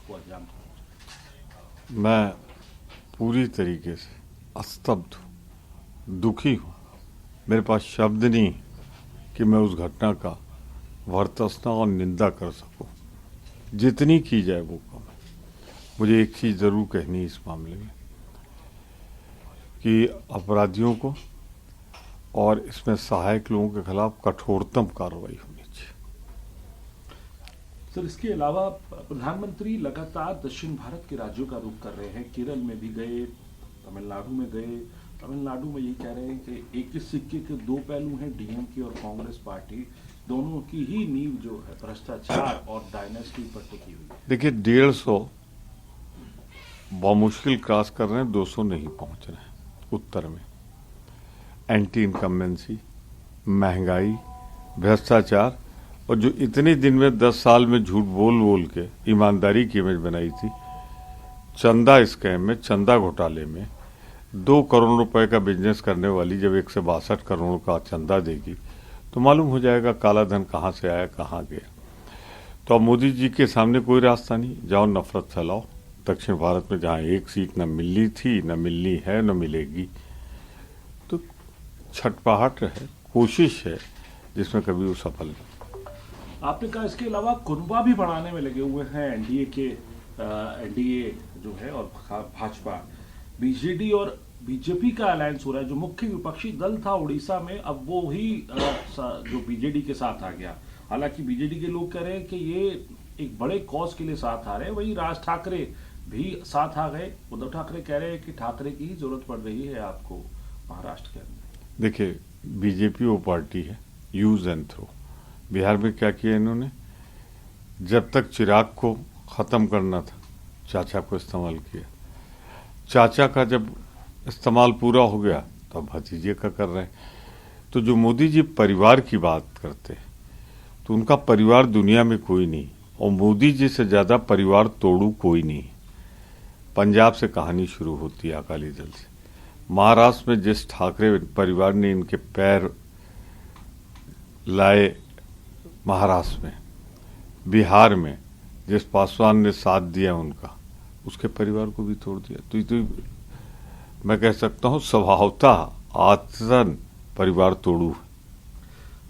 इसको अंजाम दिया? मैं पूरी तरीके से स्तब्ध हूँ, दुखी हूँ। मेरे पास शब्द नहीं कि मैं उस घटना का वर्तसना और निंदा कर सकूं। जितनी की जाए वो कम है। मुझे एक चीज जरूर कहनी है इस मामले में कि अपराधियों को और इसमें सहायक लोगों के खिलाफ कठोरतम कार्रवाई होनी चाहिए। सर, इसके अलावा प्रधानमंत्री लगातार दक्षिण भारत के राज्यों का रुख कर रहे हैं। केरल में भी गए, तमिलनाडु में गए। तमिलनाडु में ये कह रहे हैं कि एक ही सिक्के के दो पहलू हैं, डीएमके और कांग्रेस पार्टी दोनों की ही नींव जो है भ्रष्टाचार और डायनेस्टी पर टिकी हुई है। देखिए, 150 मुश्किल क्रॉस कर रहे हैं, 200 नहीं पहुंच रहे हैं। उत्तर में एंटी इनकम्बेंसी, महंगाई, भ्रष्टाचार, और जो इतने दिन में 10 साल में झूठ बोल बोल के ईमानदारी की इमेज बनाई थी, चंदा स्कैम में, चंदा घोटाले में 2 करोड़ रुपए का बिजनेस करने वाली जब 162 करोड़ का चंदा देगी तो मालूम हो जाएगा काला धन कहां से आया, कहां गया। तो अब मोदी जी के सामने कोई रास्ता नहीं, जाओ नफरत फैलाओ। दक्षिण भारत में जहां एक सीट न मिलनी थी, न मिलनी है, न मिलेगी, तो छटपटाहट है, कोशिश है जिसमें कभी वो सफल नहीं। आपने कहा इसके अलावा कुनबा भी बढ़ाने में लगे हुए हैं एनडीए जो है, और भाजपा, बीजेडी और बीजेपी का अलायंस हो रहा है। जो मुख्य विपक्षी दल था उड़ीसा में, अब वो ही जो बीजेडी के साथ आ गया। हालांकि बीजेडी के लोग कह रहे हैं कि ये एक बड़े कॉज के लिए साथ आ रहे हैं। वही राज ठाकरे भी साथ आ गए। उद्धव ठाकरे कह रहे हैं कि ठाकरे की ही जरूरत पड़ रही है आपको महाराष्ट्र के अंदर। देखिए, बीजेपी वो पार्टी है यूज एंड थ्रो। बिहार में क्या किया इन्होंने, जब तक चिराग को खत्म करना था चाचा को इस्तेमाल किया। चाचा का जब इस्तेमाल पूरा हो गया तो अब भतीजे का कर रहे हैं। तो जो मोदी जी परिवार की बात करते हैं तो उनका परिवार दुनिया में कोई नहीं, और मोदी जी से ज्यादा परिवार तोड़ू कोई नहीं। पंजाब से कहानी शुरू होती है, अकाली दल से। महाराष्ट्र में जिस ठाकरे परिवार ने इनके पैर लाए महाराष्ट्र में, बिहार में जिस पासवान ने साथ दिया उनका, उसके परिवार को भी तोड़ दिया। तो मैं कह सकता हूं स्वभावतः आचरण परिवार तोड़ू है।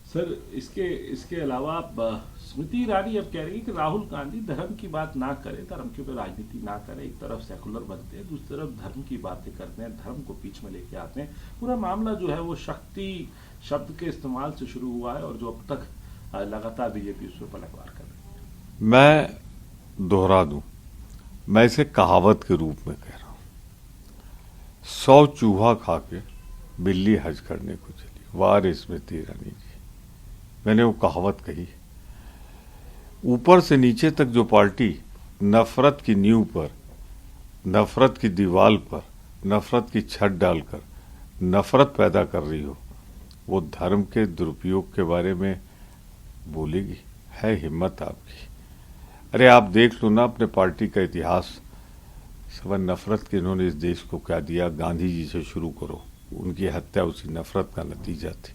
सर, इसके अलावा स्मृति ईरानी अब कह रही है कि राहुल गांधी धर्म की बात ना करे, धर्म के ऊपर राजनीति ना करे। एक तरफ सेकुलर बनते हैं, दूसरी तरफ धर्म की बातें करते हैं, धर्म को बीच में लेके आते हैं। पूरा मामला जो है वो शक्ति शब्द के इस्तेमाल से शुरू हुआ है, और जो अब तक लगातार बीजेपी उस पर पलटवार कर रही है। मैं दोहरा दूं, मैं इसे कहावत के रूप में कह रहा हूं। 100 चूहा खा के बिल्ली हज करने को चली, वार स्मृति ईरानी जी। मैंने वो कहावत कही। ऊपर से नीचे तक जो पार्टी नफरत की नींव पर, नफरत की दीवार पर, नफरत की छत डालकर नफरत पैदा कर रही हो, वो धर्म के दुरुपयोग के बारे में बोलेगी? है हिम्मत आपकी? अरे आप देख लो ना अपने पार्टी का इतिहास। सब नफरत के इन्होंने इस देश को क्या दिया। गांधी जी से शुरू करो, उनकी हत्या उसी नफरत का नतीजा थी।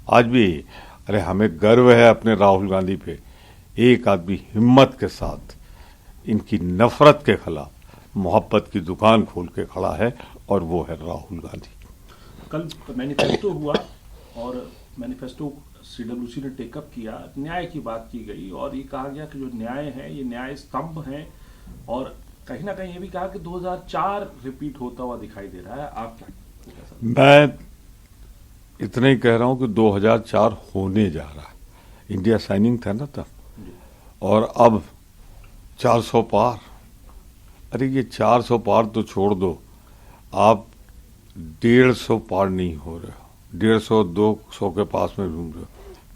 आज भी अरे हमें गर्व है अपने राहुल गांधी पे। एक आदमी हिम्मत के साथ इनकी नफरत के खिलाफ मोहब्बत की दुकान खोल के खड़ा है, और वो है राहुल गांधी। कल मैनिफेस्टो हुआ, और मैनिफेस्टो सीडब्ल्यूसी ने टेकअप किया। न्याय की बात की गई, और ये कहा गया कि जो न्याय है ये न्याय स्तंभ है, और कहीं ना कहीं ये भी कहा कि 2004 रिपीट होता हुआ दिखाई दे रहा है। आप क्या? मैं इतना ही कह रहा हूं कि 2004 होने जा रहा है। इंडिया साइनिंग था ना तब, और अब 400 पार। अरे ये 400 पार तो छोड़ दो, आप 150 पार नहीं हो रहे हो, 150-200 के पास में घूम रहे हो।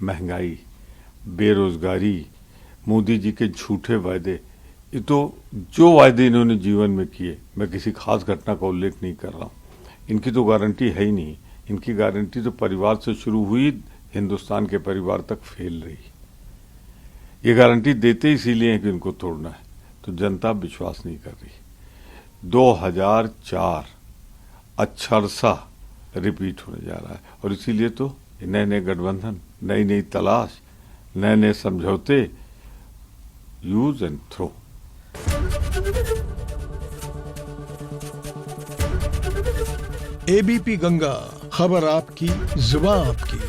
महंगाई, बेरोजगारी, मोदी जी के झूठे वायदे, ये तो जो वायदे इन्होंने जीवन में किए, मैं किसी खास घटना का उल्लेख नहीं कर रहा हूं, इनकी तो गारंटी है ही नहीं। इनकी गारंटी तो परिवार से शुरू हुई, हिंदुस्तान के परिवार तक फैल रही। ये गारंटी देते इसीलिए है कि इनको तोड़ना है, तो जनता विश्वास नहीं कर रही। 2004 अक्षरशः रिपीट होने जा रहा है, और इसीलिए तो नए नए गठबंधन, नई नई तलाश, नए नए समझौते, use and throw. ABP Ganga, खबर आपकी, जुबान आपकी।